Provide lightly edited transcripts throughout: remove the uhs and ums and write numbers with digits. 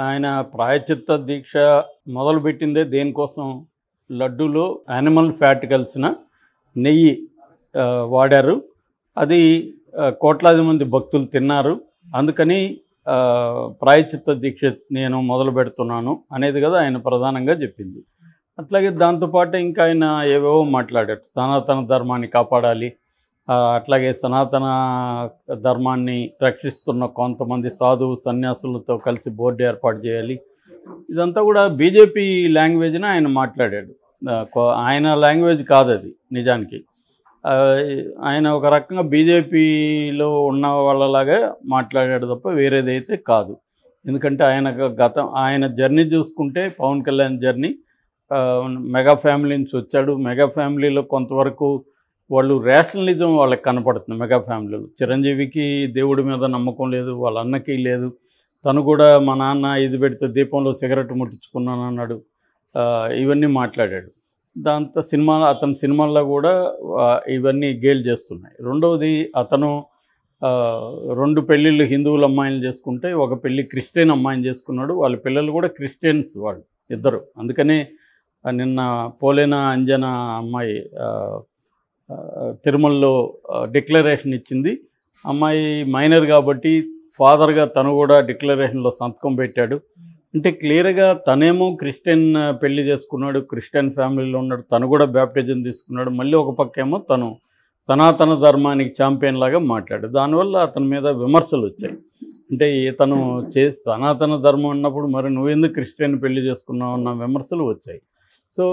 ఆయన ప్రాయశ్చిత్త దీక్ష మొదలుపెట్టిందే దేనికోసం? లడ్డూలో యానిమల్ ఫ్యాట్ కలిసిన నెయ్యి వాడారు. అది కోట్లాది మంది భక్తులు తిన్నారు. అందుకని ప్రాయశ్చిత్త దీక్ష నేను మొదలు పెడుతున్నాను అనేది కదా ఆయన ప్రధానంగా చెప్పింది. అట్లాగే దాంతోపాటు ఇంకా ఆయన ఏవేవో మాట్లాడారు. సనాతన ధర్మాన్ని కాపాడాలి, అట్లాగే సనాతన ధర్మాన్ని రక్షిస్తున్న కొంతమంది సాధువు సన్యాసులతో కలిసి బోర్డు ఏర్పాటు చేయాలి. ఇదంతా కూడా బీజేపీ లాంగ్వేజ్ని ఆయన మాట్లాడాడు. ఆయన లాంగ్వేజ్ కాదు అది నిజానికి. ఆయన ఒక రకంగా బీజేపీలో ఉన్న వాళ్ళలాగా మాట్లాడాడు తప్ప వేరేదైతే కాదు. ఎందుకంటే ఆయన జర్నీ చూసుకుంటే Pawan Kalyan journey mega family నుంచి వచ్చాడు. మెగా ఫ్యామిలీలో కొంతవరకు వాళ్ళు రేషనలిజం వాళ్ళకి కనపడుతుంది. మెగా ఫ్యామిలీలో చిరంజీవికి దేవుడి మీద నమ్మకం లేదు, వాళ్ళ అన్నకి లేదు. తను కూడా మా నాన్న ఇది పెడితే దీపంలో సిగరెట్ ముట్టించుకున్నాను అన్నాడు. ఇవన్నీ మాట్లాడాడు. దాంతో అతని సినిమాల్లో కూడా ఇవన్నీ గేల్ చేస్తున్నాయి. రెండవది, అతను 2 పెళ్ళిళ్ళు హిందువుల అమ్మాయిలు చేసుకుంటే ఒక పెళ్ళి క్రిస్టియన్ అమ్మాయిని చేసుకున్నాడు. వాళ్ళ పిల్లలు కూడా క్రిస్టియన్స్ వాళ్ళు ఇద్దరు. అందుకనే నిన్న పోలేన అంజన అమ్మాయి తిరుమలలో డిక్లరేషన్ ఇచ్చింది. అమ్మాయి మైనర్ కాబట్టి ఫాదర్గా తను కూడా డిక్లరేషన్లో సంతకం పెట్టాడు. అంటే క్లియర్గా తనేమో క్రిస్టియన్ పెళ్లి చేసుకున్నాడు, క్రిస్టియన్ ఫ్యామిలీలో ఉన్నాడు, తను కూడా బ్యాప్టిజం తీసుకున్నాడు. మళ్ళీ ఒక పక్కేమో తను సనాతన ధర్మానికి ఛాంపియన్ లాగా మాట్లాడు. దానివల్ల అతని మీద విమర్శలు వచ్చాయి. అంటే ఇతను సనాతన ధర్మం ఉన్నప్పుడు మరి నువ్వెందుకు క్రిస్టియన్ పెళ్లి చేసుకున్నావు అన్న విమర్శలు వచ్చాయి. సో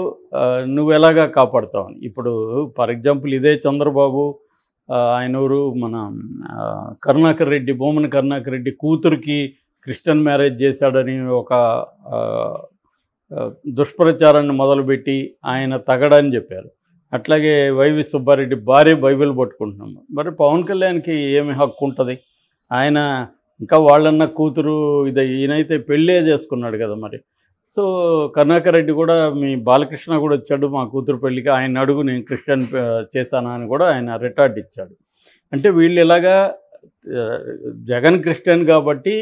నువ్వు ఎలాగా కాపాడుతావని. ఇప్పుడు ఫర్ ఎగ్జాంపుల్ ఇదే చంద్రబాబు ఆయనూరు మన కరుణాకర్ రెడ్డి, బొమ్మన కరుణాకర్ రెడ్డి కూతురికి క్రిస్టియన్ మ్యారేజ్ చేశాడని ఒక దుష్ప్రచారాన్ని మొదలుపెట్టి ఆయన తగడని చెప్పారు. అట్లాగే వైవి సుబ్బారెడ్డి భార్య బైబిల్ పట్టుకుంటున్నాము. మరి పవన్ కళ్యాణ్కి ఏమి హక్కు ఉంటుంది? ఆయన ఇంకా వాళ్ళన్న కూతురు ఈయనైతే పెళ్ళే చేసుకున్నాడు కదా మరి. సో కరుణాకర్ రెడ్డి కూడా మీ బాలకృష్ణ కూడా వచ్చాడు మా కూతురు పెళ్ళికి, ఆయన అడుగు నేను క్రిస్టియన్ చేశానా అని కూడా ఆయన రిటార్డ్ ఇచ్చాడు. అంటే వీళ్ళు ఇలాగా జగన్ క్రిస్టియన్ కాబట్టి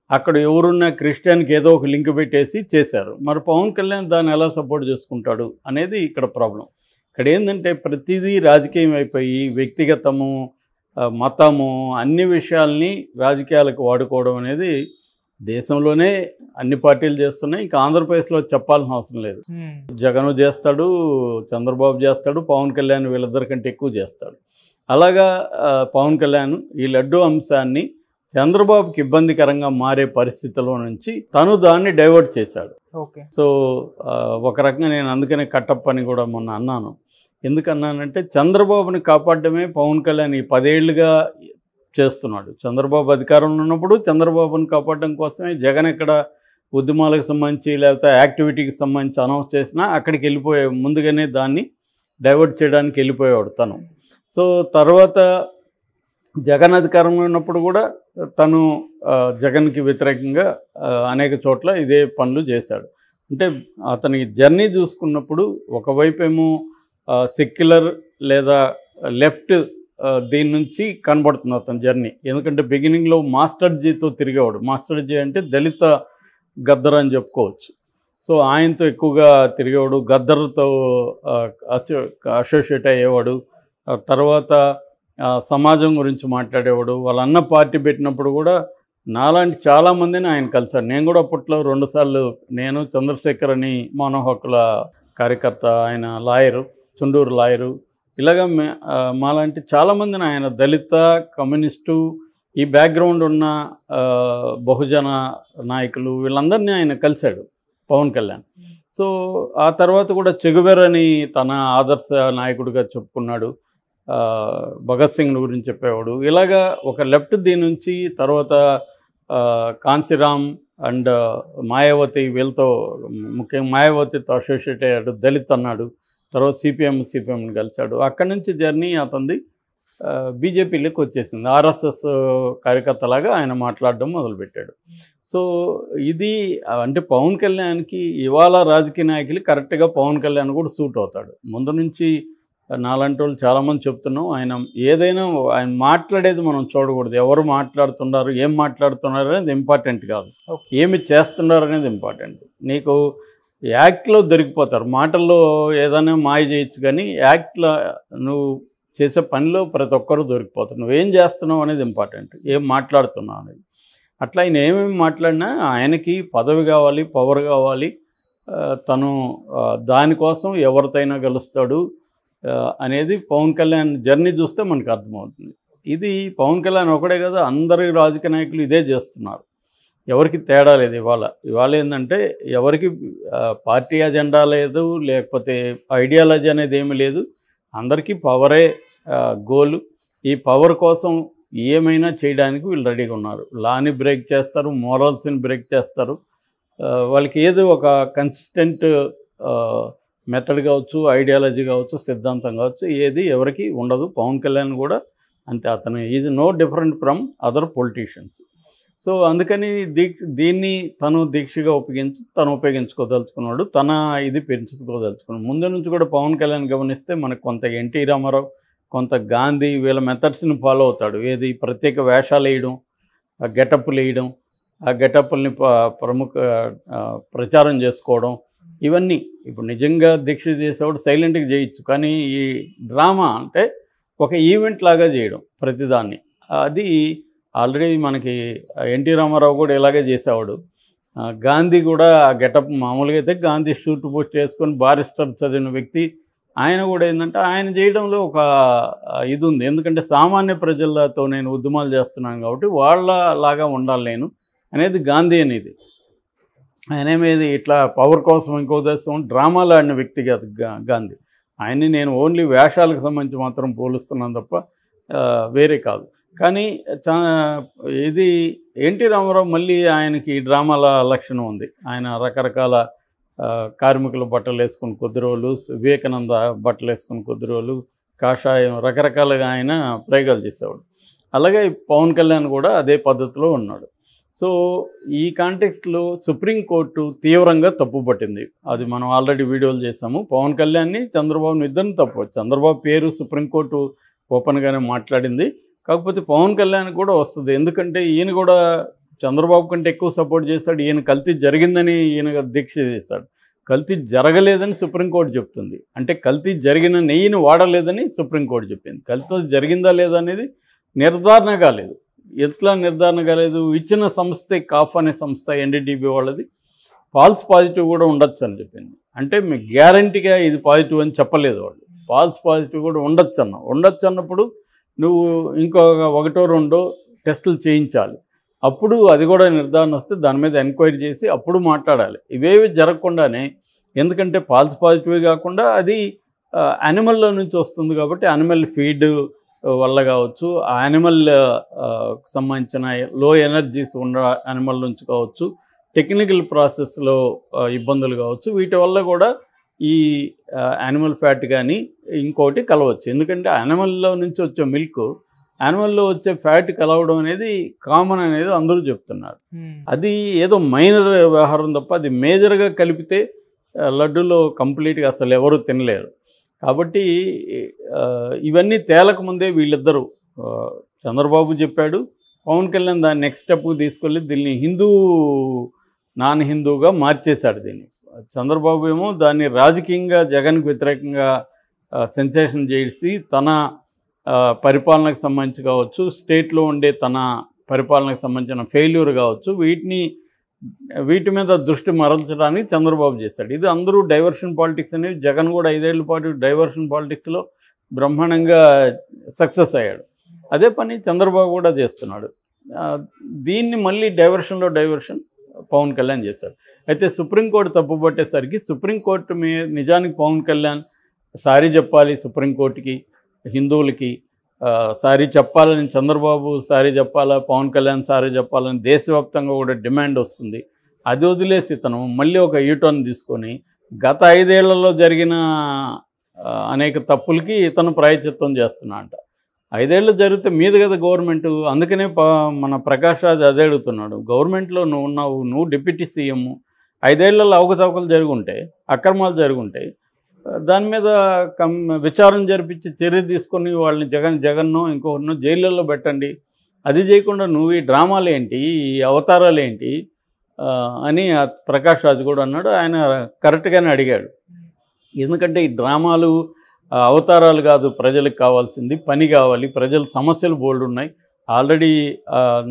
అక్కడ ఎవరున్న క్రిస్టియన్కి ఏదో ఒక లింక్ పెట్టేసి చేశారు. మరి పవన్ కళ్యాణ్ దాన్ని ఎలా సపోర్ట్ చేసుకుంటాడు అనేది ఇక్కడ ప్రాబ్లం. ఇక్కడ ఏంటంటే ప్రతిదీ రాజకీయం అయిపోయి వ్యక్తిగతము, మతము, అన్ని విషయాల్ని రాజకీయాలకు వాడుకోవడం అనేది దేశంలోనే అన్ని పార్టీలు చేస్తున్నాయి. ఇంకా ఆంధ్రప్రదేశ్లో చెప్పాల్సిన అవసరం లేదు. జగన్ చేస్తాడు, చంద్రబాబు చేస్తాడు, పవన్ కళ్యాణ్ వీళ్ళిద్దరికంటే ఎక్కువ చేస్తాడు. అలాగా పవన్ కళ్యాణ్ ఈ లడ్డు అంశాన్ని చంద్రబాబుకి ఇబ్బందికరంగా మారే పరిస్థితిలో నుంచి తను దాన్ని డైవర్ట్ చేశాడు. సో ఒక రకంగా నేను అందుకనే కట్టప్ప అని కూడా మొన్న అన్నాను. ఎందుకన్నానంటే చంద్రబాబుని కాపాడడమే పవన్ కళ్యాణ్ ఈ 10 ఏళ్ళుగా చేస్తున్నాడు. చంద్రబాబు అధికారంలో ఉన్నప్పుడు చంద్రబాబుని కాపాడడం కోసమే జగన్ ఎక్కడ ఉద్యమాలకు సంబంధించి లేకపోతే యాక్టివిటీకి సంబంధించి అనౌన్స్ చేసినా అక్కడికి ముందుగానే దాన్ని డైవర్ట్ చేయడానికి వెళ్ళిపోయేవాడు తను. సో తర్వాత జగన్ అధికారంలో ఉన్నప్పుడు కూడా తను జగన్కి వ్యతిరేకంగా అనేక చోట్ల ఇదే పనులు చేశాడు. అంటే అతని జర్నీ చూసుకున్నప్పుడు ఒకవైపేమో సెక్యులర్ లేదా లెఫ్ట్ దీని నుంచి కనబడుతుంది అతని జర్నీ. ఎందుకంటే బిగినింగ్లో మాస్టర్జీతో తిరిగేవాడు. మాస్టర్జీ అంటే దళిత గద్దర్ అని చెప్పుకోవచ్చు. సో ఆయనతో ఎక్కువగా తిరిగేవాడు, గద్దర్తో అసోసియేట్ అయ్యేవాడు. తర్వాత సమాజం గురించి మాట్లాడేవాడు. వాళ్ళ అన్న పార్టీ పెట్టినప్పుడు కూడా నాలాంటి చాలామందిని ఆయన కలిశాడు. నేను కూడా అప్పట్లో 2 సార్లు, నేను చంద్రశేఖర్ అని మానవ హక్కుల కార్యకర్త, ఆయన లాయరు, చుండూరు లాయరు, ఇలాగా మాలాంటి చాలామందిని ఆయన దళిత, కమ్యూనిస్టు, ఈ బ్యాక్గ్రౌండ్ ఉన్న బహుజన నాయకులు వీళ్ళందరినీ ఆయన కలిశాడు పవన్ కళ్యాణ్. సో ఆ తర్వాత కూడా చెగువెరని తన ఆదర్శ నాయకుడిగా చెప్పుకున్నాడు. భగత్ సింగ్ గురించి చెప్పేవాడు. ఇలాగా ఒక లెఫ్ట్ దీని నుంచి తర్వాత కాన్సీరామ్ అండ్ మాయావతి వీళ్ళతో, ముఖ్యంగా మాయావతితో అసోసియేట్ అయ్యాడు, దళిత్ అన్నాడు. తర్వాత సిపిఎంని కలిశాడు. అక్కడి నుంచి జర్నీ అతనిది బీజేపీలోకి వచ్చేసింది. ఆర్ఎస్ఎస్ కార్యకర్తలాగా ఆయన మాట్లాడడం మొదలుపెట్టాడు. సో ఇది అంటే పవన్ కళ్యాణ్కి ఇవాళ రాజకీయ నాయకులు కరెక్ట్గా పవన్ కళ్యాణ్ కూడా సూట్ అవుతాడు. ముందు నుంచి నాలాంటి వాళ్ళు చాలామంది చెప్తున్నాం. ఏదైనా ఆయన మాట్లాడేది మనం చూడకూడదు. ఎవరు మాట్లాడుతున్నారు, ఏం మాట్లాడుతున్నారు అనేది ఇంపార్టెంట్ కాదు. ఏమి చేస్తున్నారు అనేది ఇంపార్టెంట్. నీకు యాక్ట్లో దొరికిపోతారు. మాటల్లో ఏదైనా మాయ చేయొచ్చు, కానీ యాక్ట్లో నువ్వు చేసే పనిలో ప్రతి ఒక్కరూ దొరికిపోతారు. నువ్వేం చేస్తున్నావు అనేది ఇంపార్టెంట్, ఏం మాట్లాడుతున్నావు అనేది. అట్లా ఆయన ఏమేమి మాట్లాడినా ఆయనకి పదవి కావాలి, పవర్ కావాలి, తను దానికోసం ఎవరితోనైనా గెలుస్తాడు అనేది పవన్ కళ్యాణ్ జర్నీ చూస్తే మనకు అర్థమవుతుంది. ఇది పవన్ కళ్యాణ్ ఒకడే కదా, అందరి రాజకీయ నాయకులు ఇదే చేస్తున్నారు. ఎవరికి తేడా లేదు. ఇవాళ ఏంటంటే ఎవరికి పార్టీ అజెండా లేదు, లేకపోతే ఐడియాలజీ అనేది ఏమీ లేదు. అందరికీ పవరే గోలు. ఈ పవర్ కోసం ఏమైనా చేయడానికి వీళ్ళు రెడీగా ఉన్నారు. లాని బ్రేక్ చేస్తారు, మోరల్స్ని బ్రేక్ చేస్తారు. వాళ్ళకి ఏదో ఒక కన్సిస్టెంట్ మెథడ్ కావచ్చు, ఐడియాలజీ కావచ్చు, సిద్ధాంతం కావచ్చు, ఏది ఎవరికి ఉండదు. పవన్ కళ్యాణ్ కూడా అంతే. అతను is no different from other politicians. So అందుకని దీన్ని తను దీక్షగా ఉపయోగించుకోదలుచుకున్నాడు. తన ఇది పెంచుకోదలుచుకున్నాడు. ముందు నుంచి కూడా పవన్ కళ్యాణ్ గమనిస్తే మనకు కొంత ఎన్టీ రామారావు, కొంత గాంధీ వీళ్ళ మెథడ్స్ని ఫాలో అవుతాడు. ఏది ప్రత్యేక వేషాలు వేయడం, గెటప్లు వేయడం, ఆ గెటప్ల్ని ప్రచారం చేసుకోవడం, ఇవన్నీ. ఇప్పుడు నిజంగా దీక్ష చేసేవాడు సైలెంట్గా చేయొచ్చు, కానీ ఈ డ్రామా అంటే ఒక ఈవెంట్ లాగా చేయడం ప్రతిదాన్ని. అది ఆల్రెడీ మనకి ఎన్టీ రామారావు కూడా ఇలాగే చేసేవాడు. గాంధీ కూడా ఆ గెటప్ మామూలుగా అయితే గాంధీ షూట్ పోస్ట్ చేసుకొని బారిస్టర్ చదివిన వ్యక్తి. ఆయన కూడా ఏంటంటే ఆయన చేయడంలో ఒక ఇది ఉంది. ఎందుకంటే సామాన్య ప్రజలతో నేను ఉద్యమాలు చేస్తున్నాను కాబట్టి వాళ్ళలాగా ఉండాలి నేను అనేది గాంధీ అనేది. ఆయనేమేది ఇట్లా పవర్ కోసం ఇంకో దేశం డ్రామాలు ఆడిన వ్యక్తి కాదు గాంధీ. ఆయన్ని నేను ఓన్లీ వేషాలకు సంబంధించి మాత్రం పోలుస్తున్నాను తప్ప వేరే కాదు. కానీ ఇది ఎన్టీ రామారావు మళ్ళీ ఆయనకి డ్రామాల లక్షణం ఉంది. ఆయన రకరకాల కార్మికుల బట్టలు వేసుకుని కొద్ది రోజులు, వివేకానంద బట్టలు వేసుకుని కొద్ది రోజులు, కాషాయం, రకరకాలుగా ఆయన ప్రయోగాలు చేసేవాడు. అలాగే పవన్ కళ్యాణ్ కూడా అదే పద్ధతిలో ఉన్నాడు. సో ఈ కాంటెక్స్ట్లో సుప్రీంకోర్టు తీవ్రంగా తప్పుపట్టింది. అది మనం ఆల్రెడీ వీడియోలు చేసాము. పవన్ కళ్యాణ్ని, చంద్రబాబుని ఇద్దరిని తప్పు. చంద్రబాబు పేరు సుప్రీంకోర్టు ఓపెన్గానే మాట్లాడింది. కాకపోతే పవన్ కళ్యాణ్ కూడా వస్తుంది. ఎందుకంటే ఈయన కూడా చంద్రబాబు కంటే ఎక్కువ సపోర్ట్ చేశాడు. ఈయన కల్తీ జరిగిందని ఈయన దీక్ష చేశాడు. కల్తీ జరగలేదని సుప్రీంకోర్టు చెప్తుంది. అంటే కల్తీ జరిగిన నెయ్యిని వాడలేదని సుప్రీంకోర్టు చెప్పింది. కల్తీ జరిగిందా లేదా అనేది నిర్ధారణ కాలేదు. ఎట్లా నిర్ధారణ కాలేదు? ఇచ్చిన సంస్థ కాఫ్ అనే సంస్థ ఎన్డీడీబీ వాళ్ళది ఫాల్స్ పాజిటివ్ కూడా ఉండొచ్చు అని చెప్పింది. అంటే మీకు గ్యారంటీగా ఇది పాజిటివ్ అని చెప్పలేదు వాళ్ళు. ఫాల్స్ పాజిటివ్ కూడా ఉండొచ్చు అన్నప్పుడు నువ్వు ఇంకొక 1-2 టెస్టులు చేయించాలి. అప్పుడు అది కూడా నిర్ధారణ వస్తే దాని మీద ఎంక్వైరీ చేసి అప్పుడు మాట్లాడాలి. ఇవేవి జరగకుండానే, ఎందుకంటే ఫాల్స్ పాజిటివ్ కాకుండా అది యానిమల్లో నుంచి వస్తుంది కాబట్టి యానిమల్ ఫీడ్ వల్ల కావచ్చు, ఆ యానిమల్ సంబంధించిన లో ఎనర్జీస్ ఉన్న యానిమల్ నుంచి కావచ్చు, టెక్నికల్ ప్రాసెస్లో ఇబ్బందులు కావచ్చు, వీటి వల్ల కూడా ఈ యానిమల్ ఫ్యాట్ కానీ ఇంకోటి కలవచ్చు. ఎందుకంటే యానిమల్లో నుంచి వచ్చే మిల్క్ యానిమల్లో వచ్చే ఫ్యాట్ కలవడం అనేది కామన్ అనేది అందరూ చెప్తున్నారు. అది ఏదో మైనర్ వ్యవహారం తప్ప అది మేజర్గా కలిపితే లడ్డూలో కంప్లీట్గా అసలు ఎవరు తినలేరు. కాబట్టి ఇవన్నీ తేలకముందే వీళ్ళిద్దరూ, చంద్రబాబు చెప్పాడు, పవన్ కళ్యాణ్ దాన్ని నెక్స్ట్ స్టెప్ తీసుకెళ్ళి దీన్ని నాన్ హిందూగా మార్చేశాడు. దీన్ని చంద్రబాబు ఏమో దాన్ని రాజకీయంగా జగన్కు వ్యతిరేకంగా సెన్సేషన్ చేసి తన పరిపాలనకు సంబంధించి కావచ్చు, స్టేట్లో ఉండే తన పరిపాలనకు సంబంధించిన ఫెయిల్యూర్ కావచ్చు, వీటి మీద దృష్టి మరల్చడానికి చంద్రబాబు చేశాడు. ఇది అందరూ డైవర్షన్ పాలిటిక్స్ అనేవి, జగన్ కూడా 5 ఏళ్ల పాటు డైవర్షన్ పాలిటిక్స్లో బ్రహ్మాండంగా సక్సెస్ అయ్యాడు. అదే పని చంద్రబాబు కూడా చేస్తున్నాడు. దీన్ని మళ్ళీ డైవర్షన్ పవన్ కళ్యాణ్ చేశాడు. అయితే సుప్రీంకోర్టు తప్పుపట్టేసరికి సుప్రీంకోర్టు నిజానికి పవన్ కళ్యాణ్ సారీ చెప్పాలి, సుప్రీంకోర్టుకి, హిందువులకి సారీ చెప్పాలని, చంద్రబాబు సారీ చెప్పాలా, పవన్ కళ్యాణ్ సారీ చెప్పాలని దేశవ్యాప్తంగా కూడా డిమాండ్ వస్తుంది. అది వదిలేసి తను మళ్ళీ ఒక యూటర్న్ తీసుకొని గత 5 ఏళ్లలో జరిగిన అనేక తప్పులకి ఇతను ప్రాయశ్చిత్తం చేస్తున్నా అంట. 5 ఏళ్ళు జరిగితే మీద కదా గవర్నమెంట్. అందుకనే మన ప్రకాష్ రాజ్ అదే అడుగుతున్నాడు, గవర్నమెంట్లో నువ్వు ఉన్నావు, నువ్వు డిప్యూటీ సీఎం, 5 ఏళ్లలో అవకతవకలు జరుగుంటాయి, అక్రమాలు జరుగుంటాయి, దాని మీద విచారణ జరిపించి చర్య తీసుకొని వాళ్ళని జగన్ను ఇంకొకరినో జైళ్ళల్లో పెట్టండి. అది చేయకుండా నువ్వు ఈ డ్రామాలేంటి, ఈ అవతారాలేంటి అని ప్రకాష్ రాజ్ కూడా అన్నాడు. ఆయన కరెక్ట్గానే అడిగాడు. ఎందుకంటే ఈ డ్రామాలు అవతారాలు కాదు ప్రజలకు కావాల్సింది, పని కావాలి. ప్రజల సమస్యలు బోల్డ్ ఉన్నాయి. ఆల్రెడీ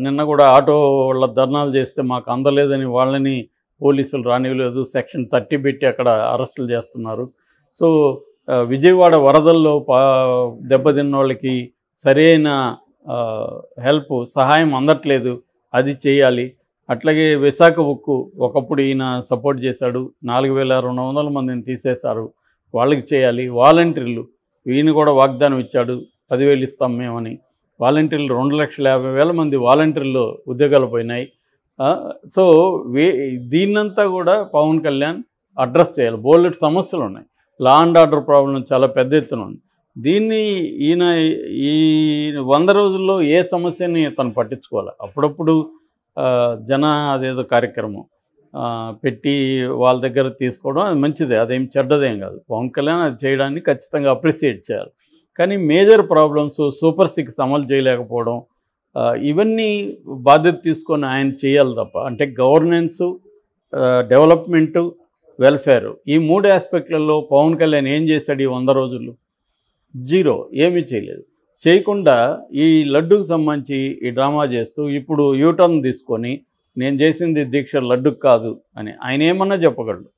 నిన్న కూడా ఆటో వాళ్ళ ధర్నాలు చేస్తే మాకు అందలేదని వాళ్ళని పోలీసులు రానివ్వలేదు. సెక్షన్ 30 పెట్టి అక్కడ అరెస్టులు చేస్తున్నారు. సో విజయవాడ వరదల్లో దెబ్బతిన్న వాళ్ళకి సరైన హెల్ప్ సహాయం అందట్లేదు, అది చేయాలి. అట్లాగే విశాఖ ఉక్కు ఒకప్పుడు ఈయన సపోర్ట్ చేశాడు, 4200 మందిని తీసేశారు, వాళ్ళకి చేయాలి. వాలంటీర్లు ఈయన కూడా వాగ్దానం ఇచ్చాడు 10,000 ఇస్తాం మేమని. వాలంటీర్లు 2,50,000 మంది వాలంటీర్లు ఉద్యోగాలు పోయినాయి. సో దీన్నంతా కూడా పవన్ కళ్యాణ్ అడ్రస్ చేయాలి. బోలెడు సమస్యలు ఉన్నాయి. లా అండ్ ఆర్డర్ ప్రాబ్లం చాలా పెద్ద ఎత్తున ఉంది. దీన్ని ఈయన ఈ 100 రోజుల్లో ఏ సమస్యని తను పట్టించుకోవాలి. అప్పుడప్పుడు అదేదో కార్యక్రమం పెట్టి వాళ్ళ దగ్గర తీసుకోవడం అది మంచిదే, అదేం చెడ్డదేం కాదు. పవన్ కళ్యాణ్ అది చేయడాన్ని ఖచ్చితంగా అప్రిషియేట్ చేయాలి. కానీ మేజర్ ప్రాబ్లమ్స్ సూపర్ 6 అమలు చేయలేకపోవడం, ఇవన్నీ బాధ్యత తీసుకొని ఆయన చేయాలి తప్ప. అంటే గవర్నెన్సు, డెవలప్మెంటు, వెల్ఫేరు, ఈ 3 ఆస్పెక్ట్లలో పవన్ కళ్యాణ్ ఏం చేశాడు ఈ 100 రోజులు? జీరో, ఏమీ చేయలేదు. చేయకుండా ఈ లడ్డూకి సంబంధించి ఈ డ్రామా చేస్తూ ఇప్పుడు యూటర్న్ తీసుకొని నేను చేసింది దీక్ష లడ్డుకు కాదు అని ఆయన ఏమన్నా చెప్పగలడు.